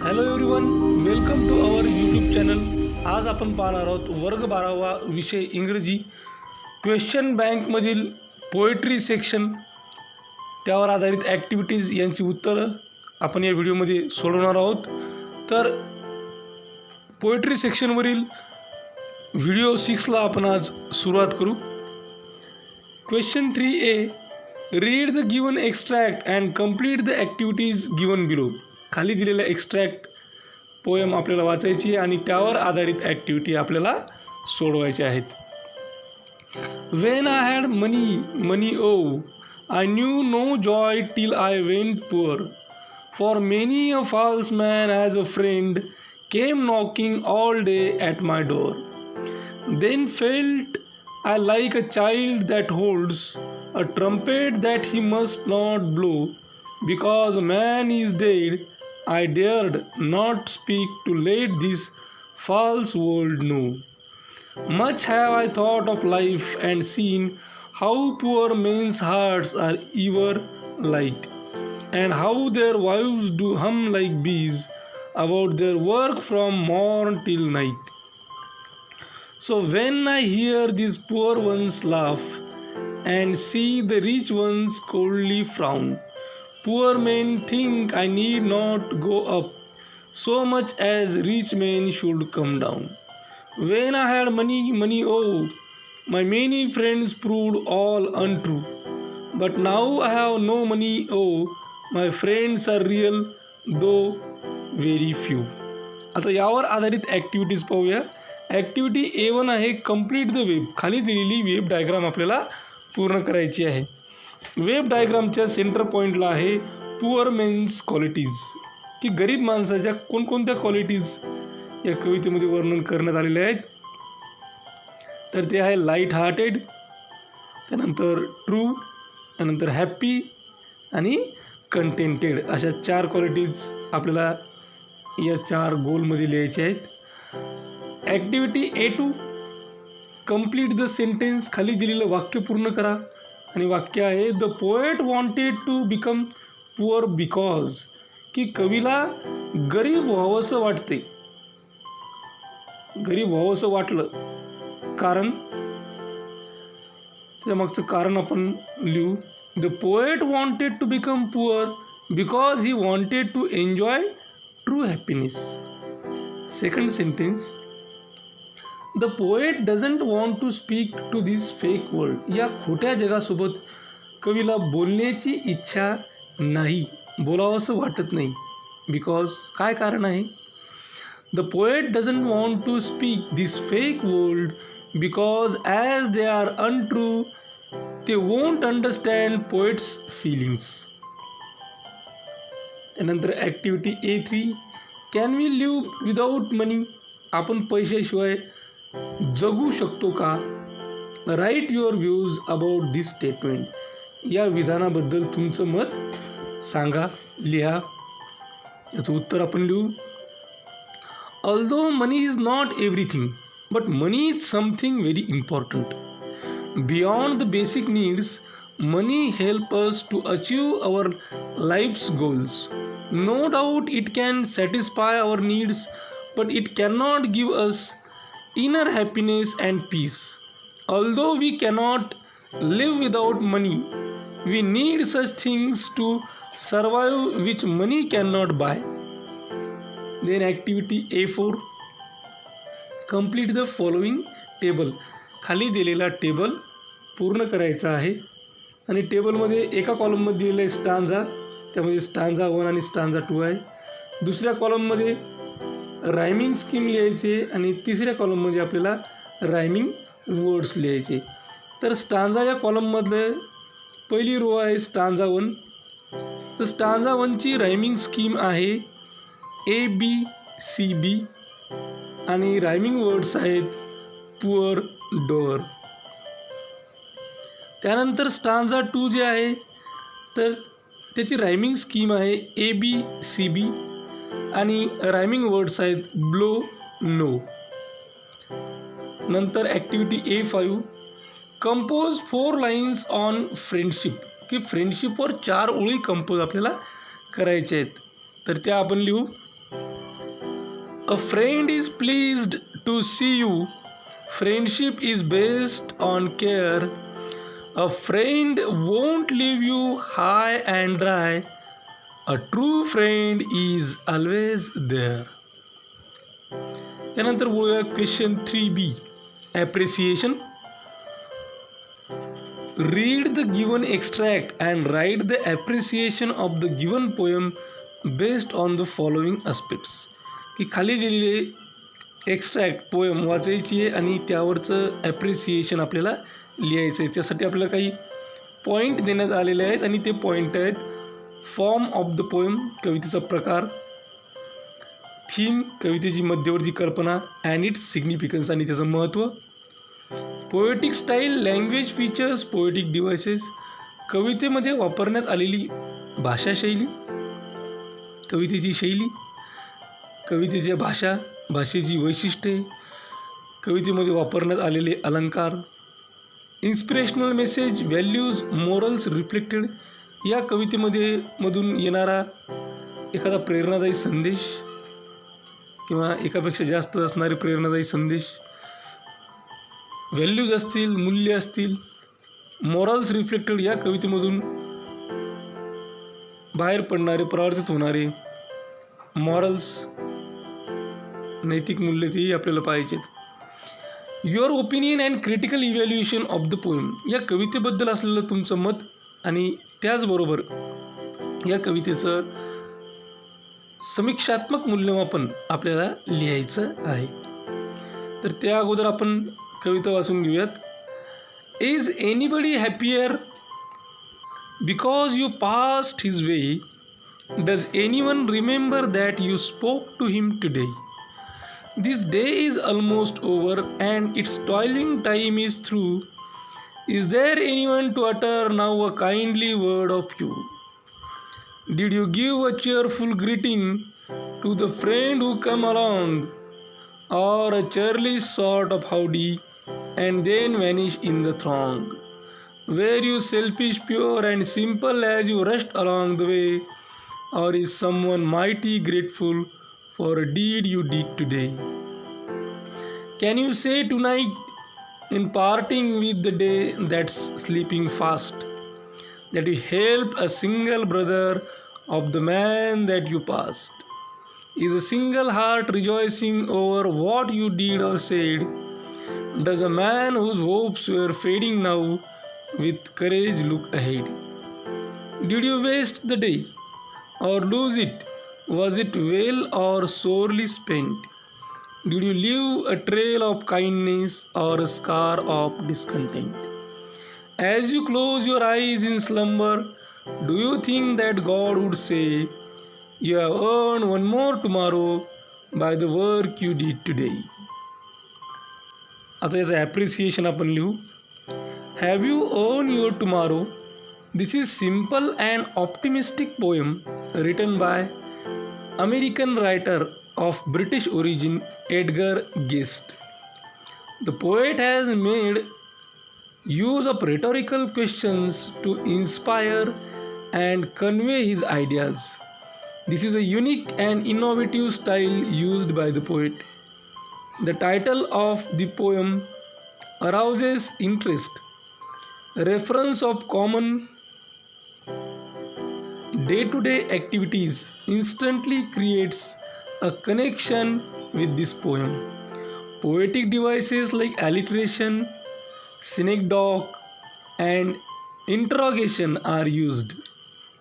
Hello everyone, welcome to our YouTube channel. आज आपण पाहणार आहोत वर्ग 12वा विषय इंग्रजी क्वेश्चन बँकमधील पोएट्री सेक्शन, त्यावर आधारित ॲक्टिव्हिटीज यांची उत्तरं आपण या व्हिडिओमध्ये सोडवणार आहोत. तर पोएट्री सेक्शनवरील व्हिडिओ 6ला आपण आज सुरुवात करू. Question 3A, read the given extract and complete the activities given below. खाली दिलेल्या एक्स्ट्रॅक्ट पोएम आपल्याला वाचायची आहे आणि त्यावर आधारित ॲक्टिव्हिटी आपल्याला सोडवायच्या आहेत. When I had money O I knew no joy till I went poor. For many a false man as a friend came knocking all day at my door. Then felt I like a child that holds a trumpet that he must not blow. Because a man is dead, I dared not speak to let this false world know. Much have I thought of life and seen how poor men's hearts are ever light, and how their wives do hum like bees about their work from morn till night. So when I hear these poor ones laugh and see the rich ones coldly frown, poor men think I need not go up so much as rich men should come down. When I had money, oh, my many friends proved all untrue. But now I have no money, oh, my friends are real, though very few. आता यावर आधारित activities पाहूया. Activity A1 आहे, complete the web. खाली दिलेली web diagram आपल्याला पूर्ण करायची आहे. वेब डायग्रामच्या सेंटर पॉईंटला आहे पुअर मेन्स क्वालिटीज, की गरीब माणसाच्या कोणकोणत्या क्वालिटीज या कवितेमध्ये वर्णन करण्यात आलेले आहेत. तर ते आहे लाईट हार्टेड, त्यानंतर ट्रू, त्यानंतर हॅप्पी आणि कंटेंटेड. अशा 4 क्वालिटीज आपल्याला या 4 गोलमध्ये लिहायच्या आहेत. Activity A2, complete the sentence. खाली दिलेलं वाक्य पूर्ण करा आणि वाक्य आहे the poet wanted to become poor because, की कवीला गरीब व्हावंसं वाटते, गरीब व्हावंसं वाटलं कारण, त्यामागचं कारण आपण लिहू. The poet wanted to become poor because he wanted to enjoy true happiness. Second sentence, the poet doesn't want to speak to this fake world. या खोट्या जगासोबत कवीला बोलण्याची इच्छा नाही, बोलावंसं वाटत नाही. बिकॉज काय कारण आहे? The poet doesn't want to speak this fake world because as they are untrue ते वोंट अंडरस्टँड पोएट्स फिलिंग्स. त्यानंतर activity A3, can we live without money. आपण पैशाशिवाय जगू शकतो का? Write your views about this statement. या विधानाबद्दल तुमचं मत सांगा, लिहा. याचं उत्तर आपण लिहू. Although money is not everything but money is something very important. Beyond the basic needs money help us to achieve our life's goals. No doubt it can satisfy our needs but it cannot give us inner happiness and peace. Although we cannot live without money, we need such things to survive which money cannot buy. Then activity A4, complete the following table. खाली दिलेला table पूर्ण करायचा आहे आणि टेबलमध्ये एका कॉलममध्ये दिलेला आहे स्टांजा, त्यामध्ये स्टांजा 1 आणि स्टांजा 2 आहे. दुसऱ्या कॉलममध्ये रायमिंग स्कीम लिहायचे आणि तिसऱ्या कॉलममध्ये आपल्याला रायमिंग वर्ड्स लिहायचे. तर स्टांजा या कॉलममधलं पहिली रो आहे स्टांजा 1. तर स्टांजा 1ची रायमिंग स्कीम आहे ABCB आणि रायमिंग वर्ड्स आहेत पुअर, डोअर. त्यानंतर स्टांजा 2 जे आहे तर त्याची रायमिंग स्कीम आहे ABCB आणि रायमिंग वर्ड्स आहेत ब्लो, नो. नंतर activity A5, compose 4 lines on friendship, की फ्रेंडशिपवर 4 ओळी कंपोज आपल्याला करायच्या आहेत. तर त्या आपण लिहू. A friend is pleased to see you. Friendship is based on care. A friend won't leave you high and dry. A true friend is always there. यानंतर बोलूया question 3B. Appreciation. Read the given extract and write the appreciation of the given poem based on the following aspects. की खाली दिलेले extract poem वाचायची आहे आणि त्यावरचं appreciation आपल्याला लिहायचं आहे. त्यासाठी आपल्याला काही पॉईंट देण्यात आलेले आहेत आणि ते पॉईंट आहेत: फॉर्म ऑफ द पोएम, कवितेचा प्रकार; थीम, कवितेची मध्यवर्ती कल्पना; अँड इट्स सिग्निफिकन्स, आणि त्याचं महत्त्व; poetic style, language features, poetic devices, कवितेमध्ये वापरण्यात आलेली भाषाशैली, कवितेची शैली, कवितेची भाषा, भाषेची वैशिष्ट्ये, कवितेमध्ये वापरण्यात आलेले अलंकार; inspirational message, values, morals reflected, या कवितेमध्ये मधून येणारा एखादा प्रेरणादायी संदेश किंवा एकापेक्षा जास्त असणारे प्रेरणादायी संदेश; व्हॅल्यूज असतील, मूल्य असतील; मोरल्स रिफ्लेक्टेड, या कवितेमधून बाहेर पडणारे, परावर्तित होणारे मॉरल्स, नैतिक मूल्य, तेही आपल्याला पाहिजेत. Your opinion and critical evaluation of the poem, या कवितेबद्दल असलेलं तुमचं मत आणि त्याचबरोबर या कवितेचं समीक्षात्मक मूल्यमापन आपल्याला लिहायचं आहे. तर त्या अगोदर आपण कविता वाचून घेऊयात. Is anybody happier because you passed his way? Does anyone remember that you spoke to him today? This day is almost over and its toiling time is through. Is there anyone to utter now a kindly word of you? Did you give a cheerful greeting to the friend who come along, or a churlish sort of howdy and then vanish in the throng? Were you selfish, pure and simple as you rushed along the way, or is someone mighty grateful for a deed you did today? Can you say tonight in parting with the day that's sleeping fast, that you helped a single brother of the man that you passed? Is a single heart rejoicing over what you did or said? Does a man whose hopes were fading now with courage look ahead? Did you waste the day or lose it? Was it well or sorely spent? Did you leave a trail of kindness or a scar of discontent? As you close your eyes in slumber, do you think that God would say, you have earned one more tomorrow by the work you did today? आता याचं appreciation आपण लिहू. Have you earned your tomorrow? This is simple and optimistic poem written by American writer of British origin Edgar Guest. The poet has made use of rhetorical questions to inspire and convey his ideas. This is a unique and innovative style used by the poet. The title of the poem arouses interest. Reference of common day-to-day activities instantly creates a connection with this poem. Poetic devices like alliteration, synecdoche, and interrogation are used.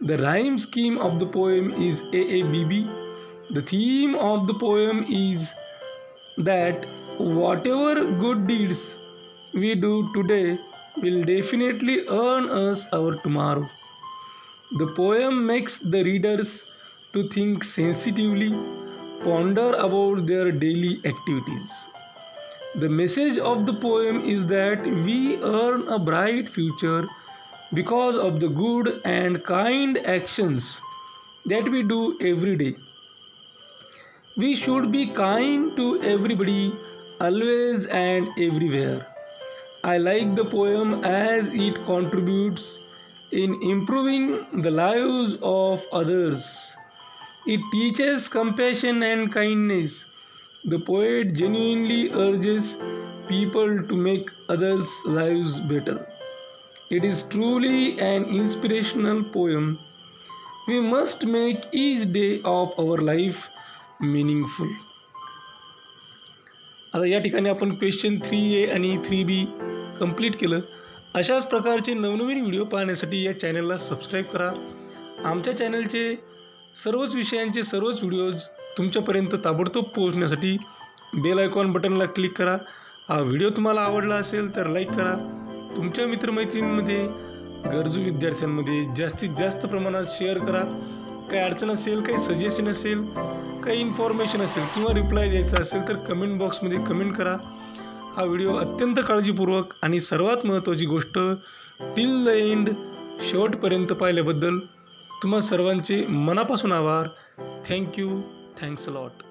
The rhyme scheme of the poem is AABB. The theme of the poem is that whatever good deeds we do today will definitely earn us our tomorrow. The poem makes the readers to think sensitively, ponder about their daily activities. The message of the poem is that we earn a bright future because of the good and kind actions that we do every day. We should be kind to everybody, always and everywhere. I like the poem as it contributes in improving the lives of others. It teaches compassion and kindness. The poet genuinely urges people to make others' lives better. It is truly an inspirational poem. We must make each day of our life meaningful. आता या ठिकाणी आपण question 3A आणि 3B complete केलं. अशाच प्रकारचे नवनवीन video पाहण्यासाठी या चॅनलला सबस्क्राईब करा. आमच्या चॅनलचे सर्वच विषयांचे सर्वच व्हिडिओज तुमच्यापर्यंत ताबडतोब पोहोचण्यासाठी बेल आयकॉन बटनला क्लिक करा. हा व्हिडिओ तुम्हाला आवडला असेल तर लाईक करा. तुमच्या मित्रमैत्रिणींमध्ये गरजू विद्यार्थ्यांमध्ये जास्तीत जास्त प्रमाणात शेअर करा. काही अडचण असेल, काही सजेशन असेल, काही इन्फॉर्मेशन असेल किंवा रिप्लाय द्यायचा असेल तर कमेंट बॉक्समध्ये कमेंट करा. हा व्हिडिओ अत्यंत काळजीपूर्वक आणि सर्वात महत्त्वाची गोष्ट टिल द एंड शेवटपर्यंत पाहिल्याबद्दल तुम्हा सर्वांचे मनापासून आभार. थँक्यू. Thanks a lot.